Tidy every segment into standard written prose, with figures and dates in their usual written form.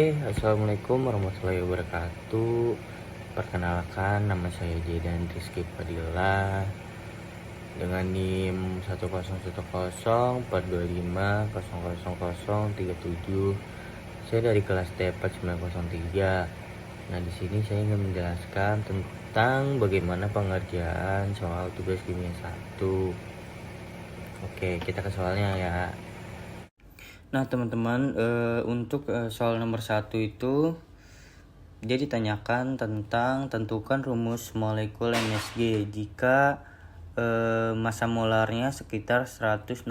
Assalamualaikum warahmatullahi wabarakatuh. Perkenalkan, nama saya Jedan Rizky Fadila dengan NIM 1010425000037. Saya dari kelas T4 903. Nah, di sini saya ingin menjelaskan tentang bagaimana pengerjaan soal tugas kimia 1. Oke, kita ke soalnya ya. Nah teman-teman, untuk soal nomor 1 itu dia ditanyakan tentang tentukan rumus molekul MsG jika massa molarnya sekitar 169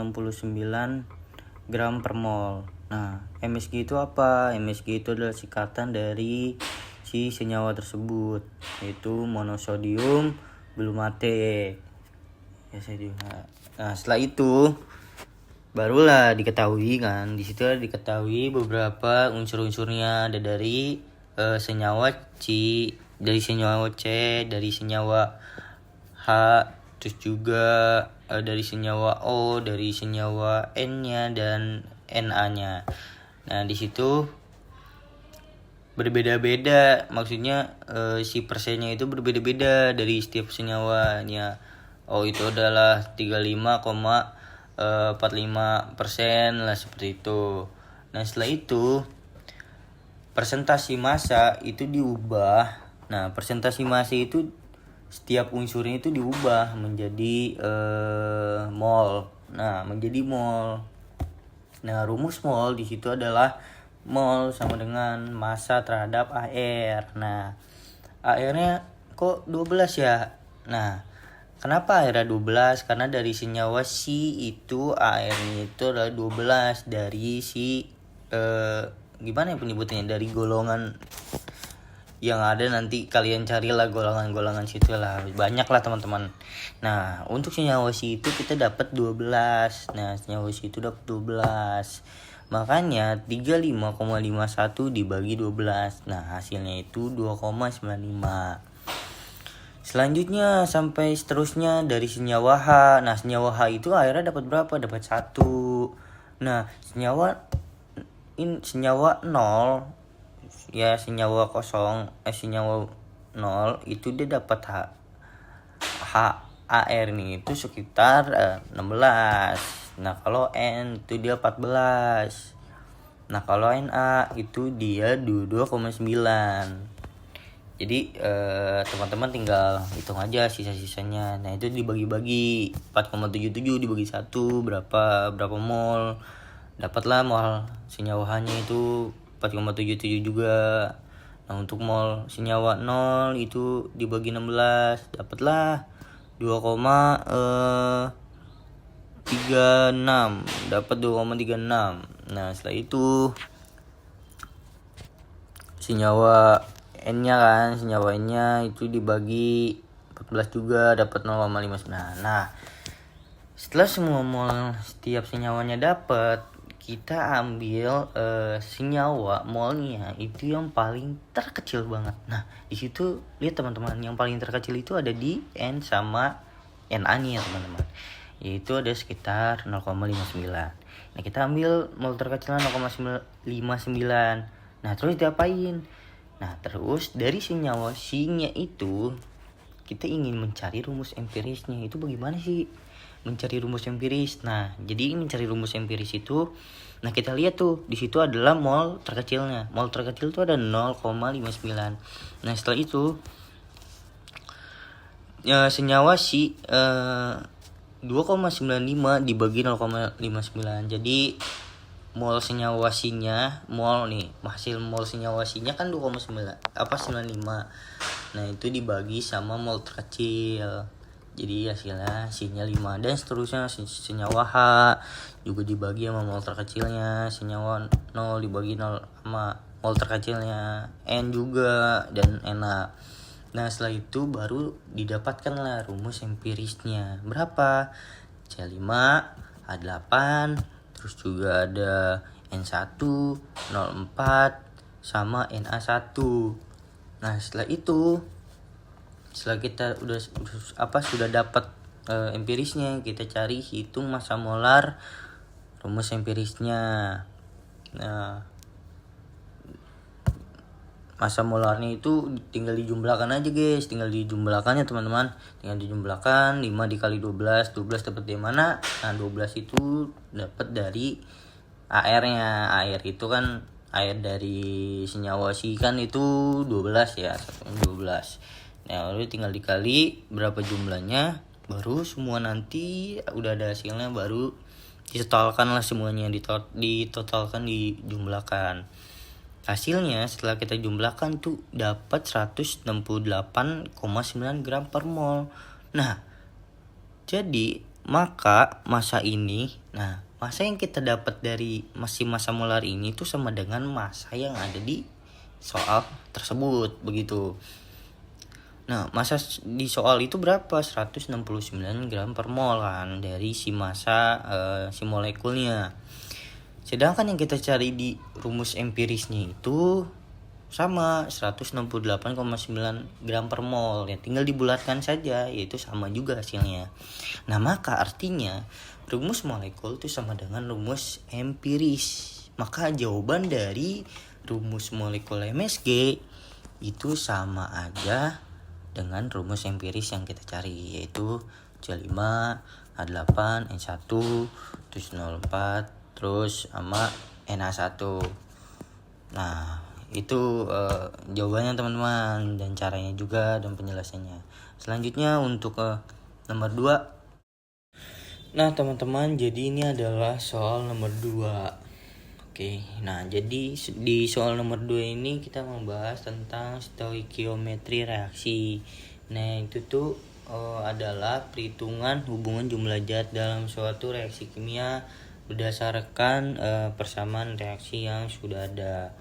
gram per mol. Nah, MsG itu apa? MsG itu adalah singkatan dari si senyawa tersebut, yaitu monosodium glumate. Ya, nah, setelah itu barulah diketahui kan, di situ diketahui beberapa unsur-unsurnya, ada dari senyawa C, dari senyawa C, dari senyawa H, terus juga dari senyawa O, dari senyawa N-nya dan Na-nya. Nah, di situ berbeda-beda, maksudnya si persennya itu berbeda-beda dari setiap senyawanya. O itu adalah 35,45% lah, seperti itu. Nah, setelah itu presentasi massa itu diubah. Nah, presentasi massa itu setiap unsurnya itu diubah menjadi mol. Nah, menjadi mol. Nah, rumus mol di situ adalah mol sama dengan massa terhadap AR. Nah, AR-nya kok 12 ya? Nah, kenapa AR 12? Karena dari senyawa C itu AR-nya itu adalah 12 dari si gimana ya penyebutannya, dari golongan yang ada, nanti kalian carilah golongan-golongan situ lah, banyak lah teman-teman. Nah, untuk senyawa C itu kita dapat 12. Nah, senyawa C itu dapat 12. Makanya 35,51 dibagi 12. Nah, hasilnya itu 2,95. Selanjutnya sampai seterusnya dari senyawa H. Nah, senyawa H itu akhirnya dapat berapa? Dapat 1. Nah, senyawa 0 ya, senyawa kosong, senyawa 0 itu dia dapat AR nih itu sekitar 16. Nah, kalau N itu dia 14. Nah, kalau Na itu dia 22,9. Jadi teman-teman tinggal hitung aja sisa-sisanya. Nah, itu dibagi-bagi 4,77 dibagi 1 berapa mol. Dapatlah mol senyawa H-nya itu 4,77 juga. Nah, untuk mol senyawa 0 itu dibagi 16 dapatlah 2,36. Dapat 2,36. Nah, setelah itu senyawa N-nya kan, senyawa N-nya itu dibagi 14 juga dapat 0,59. Nah, setelah semua mol setiap senyawanya dapat, kita ambil senyawa molnya itu yang paling terkecil banget. Nah, di situ lihat teman-teman, yang paling terkecil itu ada di N sama Na-nya teman-teman, yaitu ada sekitar 0,59. Nah, kita ambil mol terkecilnya 0,59. Nah, terus diapain? Nah, terus dari senyawa C-nya itu kita ingin mencari rumus empirisnya. Itu bagaimana sih mencari rumus empiris? Nah, jadi mencari rumus empiris itu, nah kita lihat tuh di situ adalah mol terkecilnya. Mol terkecil itu ada 0,59. Nah, setelah itu senyawa C 2,95 dibagi 0,59. Jadi mol senyawa C-nya, mol nih, hasil mol senyawa C-nya kan 95. Nah, itu dibagi sama mol terkecil. Jadi hasilnya C-nya 5 dan seterusnya. Senyawa H juga dibagi sama mol terkecilnya, senyawa 0 dibagi 0 sama mol terkecilnya, N juga dan Na. Nah, setelah itu baru didapatkanlah rumus empirisnya. Berapa? C5, H8, terus juga ada N1, 04 sama Na1. Nah, setelah itu, setelah kita sudah dapat empirisnya, kita cari hitung massa molar rumus empirisnya. Nah, massa molarnya itu tinggal dijumlahkan aja guys, tinggal dijumlahkan ya teman-teman, tinggal dijumlahkan 5 dikali 12 dapat dari mana? Nah 12 itu dapat dari airnya. Air itu kan air dari senyawa si ikan itu 12 ya, 12. Nah lalu tinggal dikali berapa jumlahnya, baru semua nanti udah ada hasilnya, baru ditotalkan lah semuanya, ditotalkan, dijumlahkan. Hasilnya setelah kita jumlahkan tuh dapat 168,9 gram per mol. Nah, jadi maka massa ini, massa yang kita dapat dari massa molar ini tuh sama dengan massa yang ada di soal tersebut begitu. Nah, massa di soal itu berapa? 169 gram per mol kan dari si massa si molekulnya. Sedangkan yang kita cari di rumus empirisnya itu sama 168,9 gram per mol. Ya tinggal dibulatkan saja, yaitu sama juga hasilnya. Nah, maka artinya rumus molekul itu sama dengan rumus empiris. Maka jawaban dari rumus molekul MSG itu sama aja dengan rumus empiris yang kita cari, yaitu C5, H8, N1, terus 04, terus sama NA1. Nah itu jawabannya teman-teman, dan caranya juga dan penjelasannya. Selanjutnya untuk nomor 2. Nah teman-teman, jadi ini adalah soal nomor 2. Oke, nah jadi di soal nomor 2 ini kita membahas tentang stoikiometri reaksi. Nah itu tuh adalah perhitungan hubungan jumlah zat dalam suatu reaksi kimia berdasarkan persamaan reaksi yang sudah ada.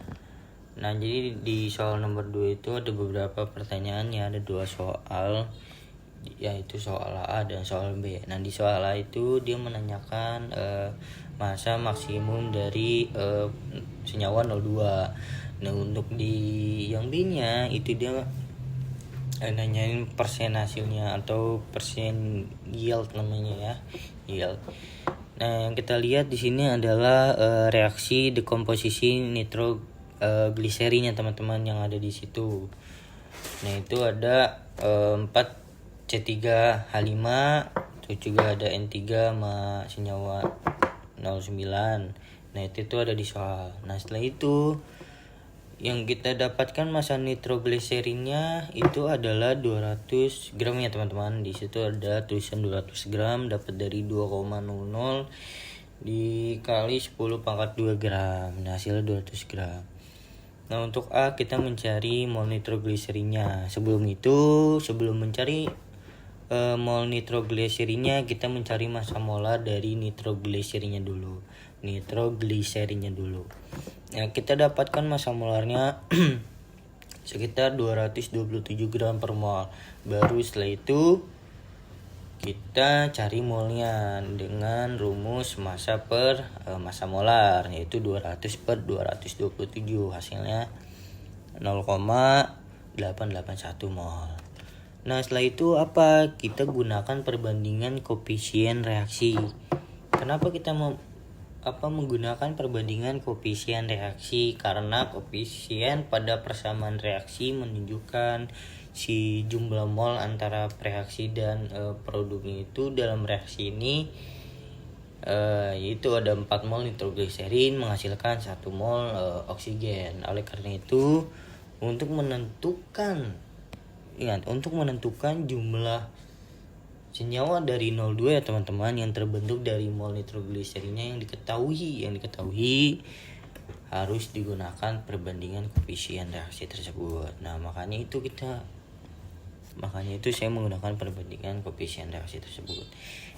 Nah jadi di soal nomor 2 itu ada beberapa pertanyaan ya, ada 2 soal, yaitu soal A dan soal B. Nah di soal A itu dia menanyakan massa maksimum dari senyawa 02. Nah untuk di yang B nya itu dia nanyain persen hasilnya atau persen yield namanya ya, yield. Nah yang kita lihat di sini adalah reaksi dekomposisi nitrogliserinnya teman-teman yang ada di situ. Nah itu ada 4 C3H5, terus juga ada N3 sama senyawa 09. Nah itu ada di soal. Nah setelah itu yang kita dapatkan massa nitrogliserinnya itu adalah 200 gram ya teman-teman. Di situ ada tulisan 200 gram dapat dari 2,00 dikali 10 pangkat 2 gram. Nah hasilnya 200 gram. Nah untuk A kita mencari mol nitrogliserinnya. Sebelum mencari mol nitrogliserinnya, kita mencari massa molar dari nitrogliserinnya dulu. Nah, kita dapatkan massa molarnya sekitar 227 gram per mol. Baru setelah itu kita cari molnya dengan rumus massa per massa molar, yaitu 200 per 227. Hasilnya 0,881 mol. Nah setelah itu apa? Kita gunakan perbandingan koefisien reaksi. Kenapa kita menggunakan perbandingan koefisien reaksi? Karena koefisien pada persamaan reaksi menunjukkan si jumlah mol antara reaksi dan produknya itu dalam reaksi ini yaitu ada 4 mol nitrogliserin menghasilkan 1 mol oksigen. Oleh karena itu untuk menentukan jumlah senyawa dari 02 ya teman-teman yang terbentuk dari mol nitrogliserinnya yang diketahui harus digunakan perbandingan koefisien reaksi tersebut. Nah makanya itu saya menggunakan perbandingan koefisien reaksi tersebut.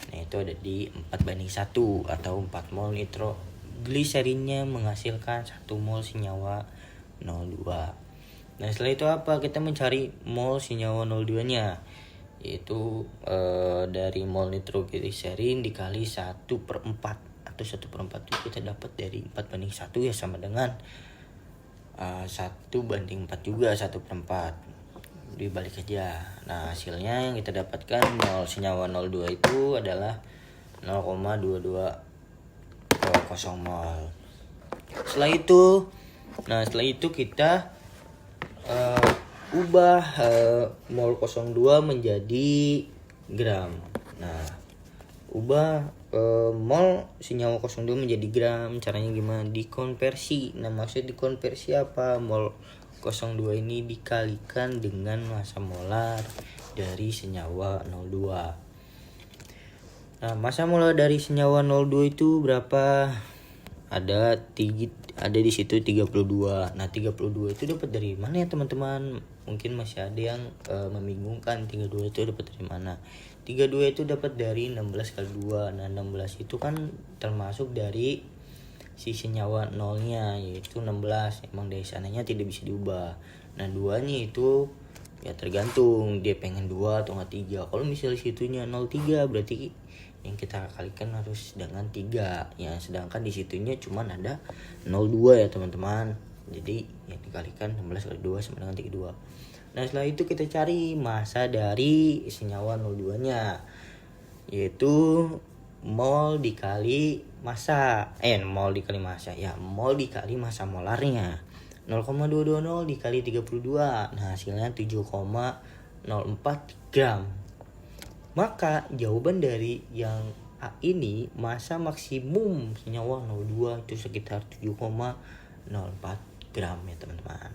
Nah itu ada di 4:1 atau 4 mol nitrogliserinnya menghasilkan 1 mol senyawa 02. Nah setelah itu apa? Kita mencari mol senyawa 02 nya, yaitu dari mol nitrogliserin dikali 1/4 atau 1/4 itu kita dapat dari 4:1 ya, sama dengan 1/4 juga, 1/4 dibalik aja. Nah hasilnya yang kita dapatkan mol senyawa 02 itu adalah 0,2200 mol. Setelah itu kita ubah mol 02 menjadi gram. Nah, ubah mol senyawa 02 menjadi gram. Caranya gimana? Dikonversi. Nah, maksud dikonversi apa? Mol 02 ini dikalikan dengan massa molar dari senyawa 02. Nah, massa molar dari senyawa 02 itu berapa? Ada di situ 32. Nah, 32 itu dapat dari mana ya, teman-teman? Mungkin masih ada yang membingungkan 32 itu dapat dari mana. 32 itu dapat dari 16 kali 2. Nah, 16 itu kan termasuk dari si senyawa nolnya, yaitu 16. Emang dari sananya tidak bisa diubah. Nah, 2-nya itu ya tergantung dia pengen 2 atau enggak 3. Kalau misalnya situnya 03 berarti yang kita kalikan harus dengan 3 ya, sedangkan di situnya cuman ada 02 ya teman-teman. Jadi yang dikalikan 16 kali 2 sama dengan 32. Nah, setelah itu kita cari massa dari senyawa 02-nya, yaitu mol dikali massa mol dikali massa ya, mol dikali massa molarnya. 0,220 dikali 32. Nah, hasilnya 7,04 gram. Maka jawaban dari yang A ini, massa maksimum senyawa 02 itu sekitar 7,04 gram ya teman-teman.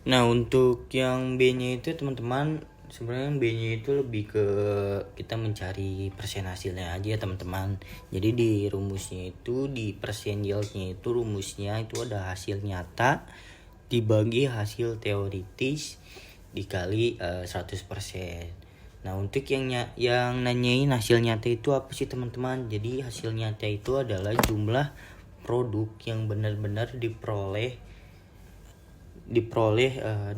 Nah, untuk yang B-nya itu teman-teman, sebenarnya B-nya itu lebih ke kita mencari persen hasilnya aja teman-teman. Jadi di rumusnya itu, di persen yieldnya itu, rumusnya itu ada hasil nyata dibagi hasil teoritis dikali 100%. Nah, untuk yang nanyain hasil nyata itu apa sih teman-teman? Jadi hasil nyata itu adalah jumlah produk yang benar-benar diperoleh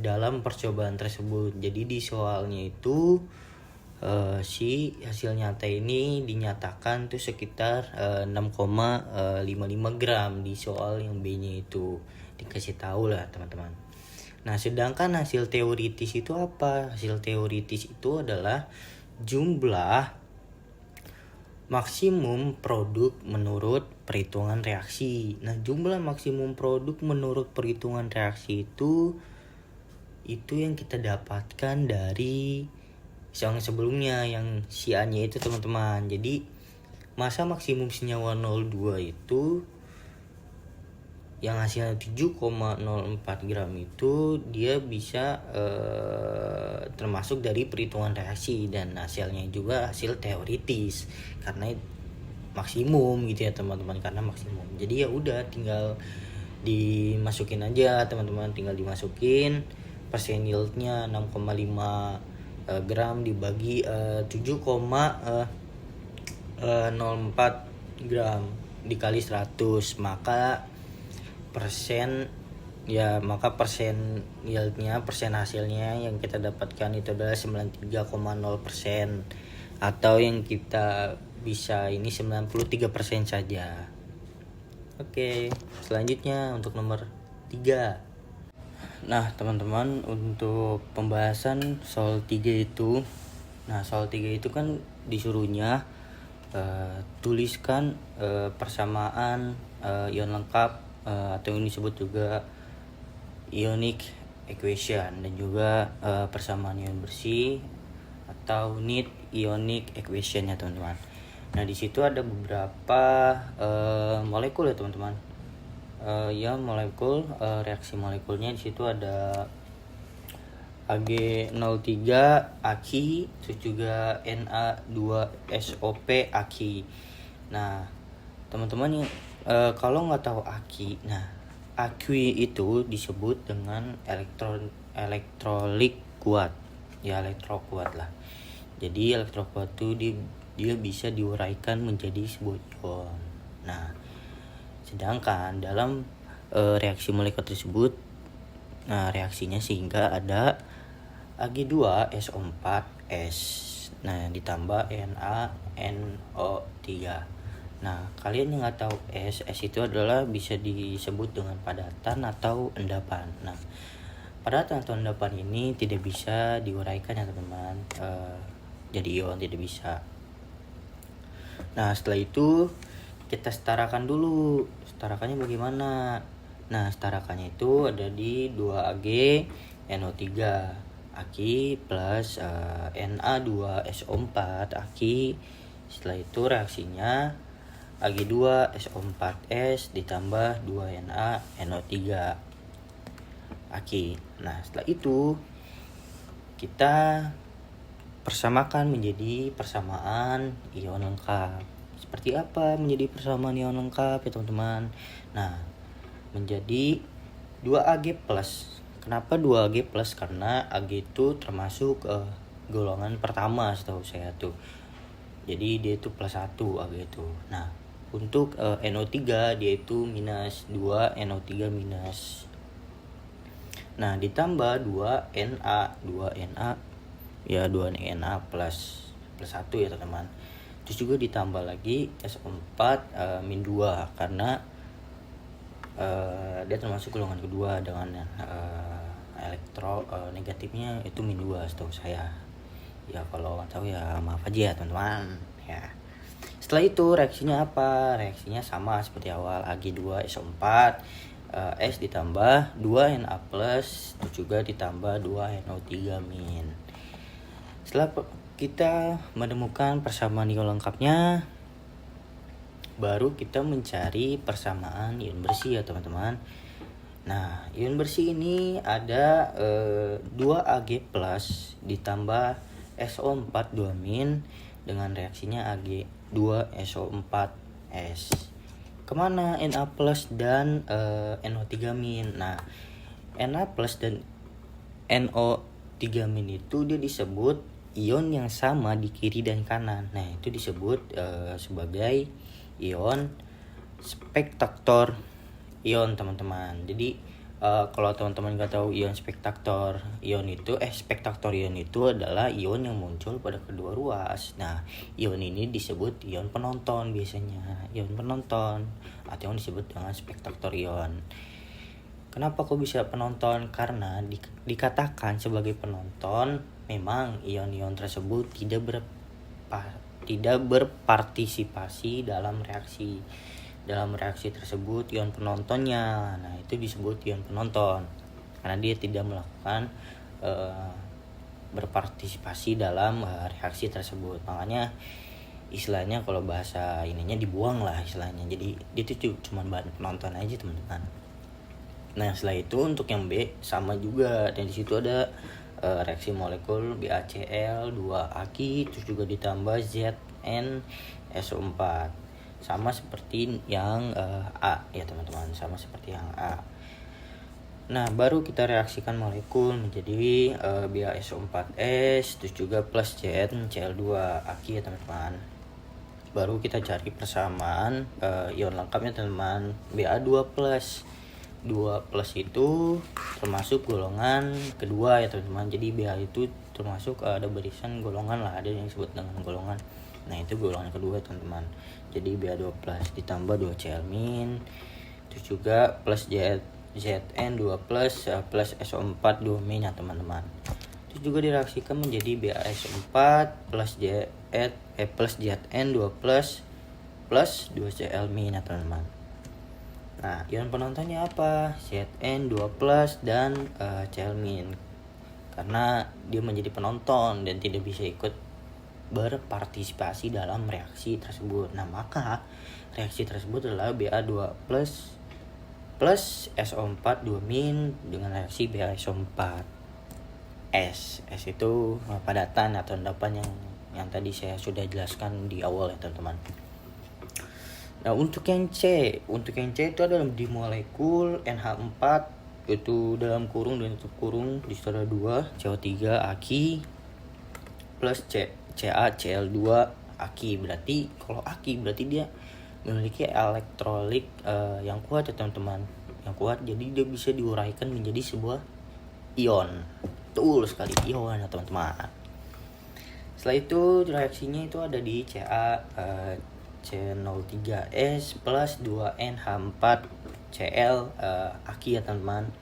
dalam percobaan tersebut. Jadi di soalnya itu si hasil nyata ini dinyatakan tuh sekitar 6,55 gram di soal yang B-nya itu dikasih tahu lah teman-teman. Nah, sedangkan hasil teoritis itu apa? Hasil teoritis itu adalah jumlah maksimum produk menurut perhitungan reaksi. Nah, jumlah maksimum produk menurut perhitungan reaksi itu yang kita dapatkan dari yang sebelumnya, yang si A-nya itu teman-teman. Jadi massa maksimum senyawa 02 itu yang hasilnya 7,04 gram itu dia bisa termasuk dari perhitungan reaksi, dan hasilnya juga hasil teoritis karena maksimum gitu ya teman-teman, karena maksimum. Jadi ya udah tinggal dimasukin aja teman-teman, tinggal dimasukin persen yieldnya 6,5 gram dibagi 7,04 gram dikali 100, maka persen yieldnya, persen hasilnya yang kita dapatkan itu adalah 93,0%, atau yang kita bisa ini 93% saja. Oke, selanjutnya untuk nomor 3. Nah, teman-teman, untuk pembahasan soal 3 itu, soal 3 itu kan disuruhnya tuliskan persamaan ion lengkap atau yang disebut juga ionic equation, dan juga persamaan ion bersih atau neat ionic equation ya teman-teman. Nah, di situ ada beberapa molekul ya teman-teman. Molekul, reaksi molekulnya di situ ada Ag03 Aki, terus juga Na2SOP Aki. Nah, teman-teman yang kalau nggak tahu Aki, Aki itu disebut dengan elektrolit kuat, ya elektrokuat lah. Jadi elektrokuat itu dia bisa diuraikan menjadi sebuah ion. Nah, sedangkan dalam reaksi molekul tersebut, reaksinya sehingga ada Ag2SO4S. Nah, ditambah NaNO3. Nah, kalian yang nggak tahu S itu adalah bisa disebut dengan padatan atau endapan. Nah, padatan atau endapan ini tidak bisa diuraikan ya teman-teman. Jadi ion tidak bisa. Nah, setelah itu kita setarakan dulu. Setarakannya bagaimana? Nah, setarakannya itu ada di 2Ag NO3 Aki plus Na2SO4 Aki. Setelah itu reaksinya Ag2SO4S ditambah 2Na NO3 Aki. Nah, setelah itu kita persamakan menjadi persamaan ion lengkap. Seperti apa menjadi persamaan ion lengkap ya teman-teman? Nah, menjadi 2Ag+. Kenapa 2Ag+? Karena Ag itu termasuk golongan pertama setahu saya tuh. Jadi dia itu +1 Ag itu. Nah, untuk NO3 dia itu -2 NO3 minus. Nah, ditambah 2Na ya 2Na plus 1 ya teman-teman. Terus juga ditambah lagi SO4 -2 karena dia termasuk golongan kedua dengan negatifnya itu -2 setahu saya. Ya kalau nggak tahu ya maaf aja ya teman-teman ya. Setelah itu reaksinya apa? Reaksinya sama seperti awal, Ag2SO4 S ditambah 2Na plus, terus juga ditambah 2NO3 min. Setelah kita menemukan persamaan ion lengkapnya, baru kita mencari persamaan ion bersih ya teman-teman. Nah, ion bersih ini ada 2Ag plus ditambah SO4 2 min dengan reaksinya Ag2SO4S. Kemana Na plus dan NO3 min? Nah, Na plus dan NO3 min itu dia disebut ion yang sama di kiri dan kanan. Nah, itu disebut sebagai ion spektaktor ion teman-teman. Jadi kalau teman-teman nggak tahu ion spektaktor ion itu adalah ion yang muncul pada kedua ruas. Nah, ion ini disebut ion penonton biasanya, ion penonton atau yang disebut dengan spektaktor ion. Kenapa kok bisa penonton? Karena dikatakan sebagai penonton memang ion-ion tersebut tidak berpartisipasi dalam reaksi. Dalam reaksi tersebut ion penontonnya, nah itu disebut ion penonton karena dia tidak melakukan berpartisipasi dalam reaksi tersebut. Makanya istilahnya kalau bahasa ininya dibuang lah istilahnya. Jadi dia itu cuma bahan penonton aja teman-teman. Nah, setelah itu untuk yang B sama juga, dan di situ ada reaksi molekul BaCl 2 Aki terus juga ditambah ZnSO4. Sama seperti yang A ya teman-teman, sama seperti yang A. Nah, baru kita reaksikan molekul menjadi BaSO4S terus juga plus ZnCl2 Aki ya teman-teman. Baru kita cari persamaan ion lengkapnya teman-teman. Ba2 plus 2 plus itu termasuk golongan kedua ya teman-teman. Jadi Ba itu termasuk ada barisan golongan lah, ada yang disebut dengan golongan. Nah, itu golongan kedua teman-teman. Jadi Ba2 plus ditambah 2Cl min terus juga plus Zn2 plus plus SO4 2 min ya teman-teman. Terus juga direaksikan menjadi BaSO4 plus plus Zn2 plus plus 2Cl min ya teman-teman. Nah, ion penontonnya apa? Zn2 plus dan Cl min. Karena dia menjadi penonton dan tidak bisa ikut berpartisipasi dalam reaksi tersebut. Nah, maka reaksi tersebut adalah Ba2 plus plus SO4 2 min dengan reaksi BaSO4 S. S itu padatan atau endapan yang tadi saya sudah jelaskan di awal ya teman-teman. Nah, untuk yang C itu adalah di molekul NH4 itu dalam kurung dan tutup kurung di situ ada 2 CO3 Aki plus CaCl2 Aki. Berarti kalau Aki berarti dia memiliki elektrolit yang kuat ya teman-teman, yang kuat, jadi dia bisa diuraikan menjadi sebuah ion. Betul sekali, ion ya teman-teman. Setelah itu reaksinya itu ada di C03S plus 2NH4Cl Aki ya teman-teman.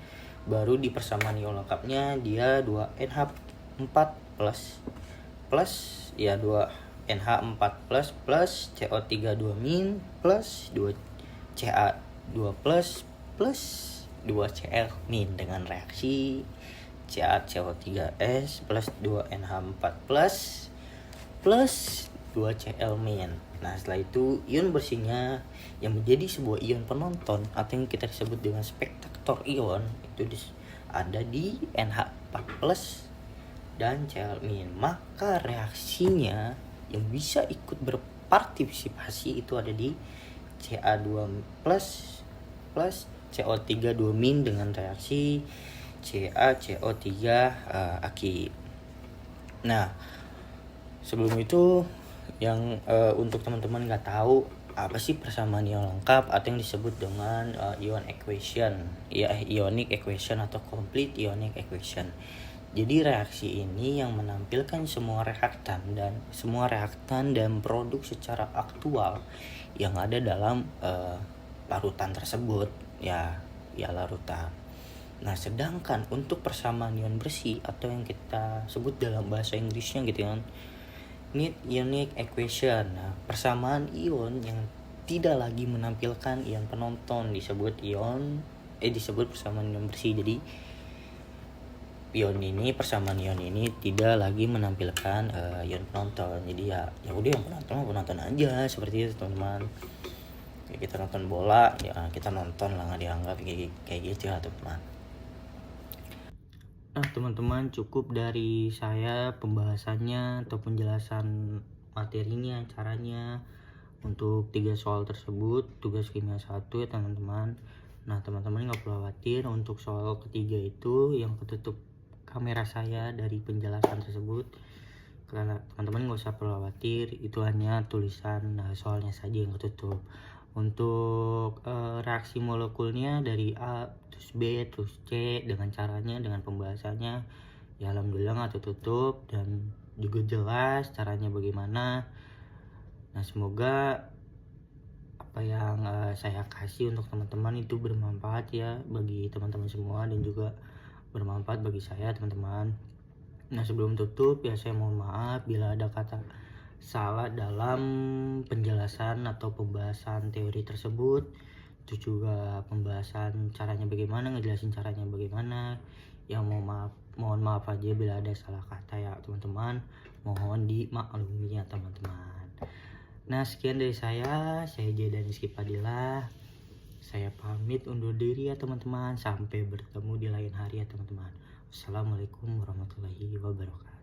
Baru di persamaan ion lengkapnya dia 2NH4 plus ya 2NH4 plus CO3 2 min plus 2Ca2 plus 2Cl min dengan reaksi CaCO3S plus 2NH4 plus 2Cl-. Nah, setelah itu ion bersihnya yang menjadi sebuah ion penonton atau yang kita sebut dengan spektator ion itu ada di NH4 plus dan Cl-. Maka reaksinya yang bisa ikut berpartisipasi itu ada di Ca2 plus CO3 2- dengan reaksi CaCO3 aki. Nah, sebelum itu yang untuk teman-teman nggak tahu apa sih persamaan ion lengkap atau yang disebut dengan ion equation, ya ionic equation atau complete ionic equation. Jadi reaksi ini yang menampilkan semua reaktan dan produk secara aktual yang ada dalam larutan tersebut, ya larutan. Nah, sedangkan untuk persamaan ion bersih atau yang kita sebut dalam bahasa Inggrisnya gitu kan, need ionic equation. Nah, persamaan ion yang tidak lagi menampilkan ion penonton disebut persamaan ion bersih. Jadi persamaan ion ini tidak lagi menampilkan ion penonton. Jadi ya udah, yang penonton aja, seperti itu teman-teman. Ya, kita nonton bola ya kita nonton lah, nggak dianggap kayak gitu ya teman-teman. Nah teman-teman, cukup dari saya pembahasannya atau penjelasan materinya, caranya untuk 3 soal tersebut, tugas kimia 1 ya teman-teman. Nah teman-teman nggak perlu khawatir, untuk soal ketiga itu yang ketutup kamera saya dari penjelasan tersebut, karena teman-teman nggak usah perlu khawatir, itu hanya tulisan soalnya saja yang ketutup. Untuk reaksi molekulnya dari A terus B terus C dengan caranya, dengan pembahasannya, ya alhamdulillah nggak tertutup dan juga jelas caranya bagaimana. Nah semoga apa yang saya kasih untuk teman-teman itu bermanfaat ya bagi teman-teman semua, dan juga bermanfaat bagi saya teman-teman. Nah sebelum tutup ya saya mohon maaf bila ada kata salah dalam penjelasan atau pembahasan teori tersebut, itu juga pembahasan caranya bagaimana, ngejelasin caranya bagaimana. Ya mohon maaf aja bila ada salah kata ya teman-teman, mohon dimaklumi ya teman-teman. Nah sekian dari saya Jaydan Rizky Padilla, saya pamit undur diri ya teman-teman, sampai bertemu di lain hari ya teman-teman. Assalamualaikum warahmatullahi wabarakatuh.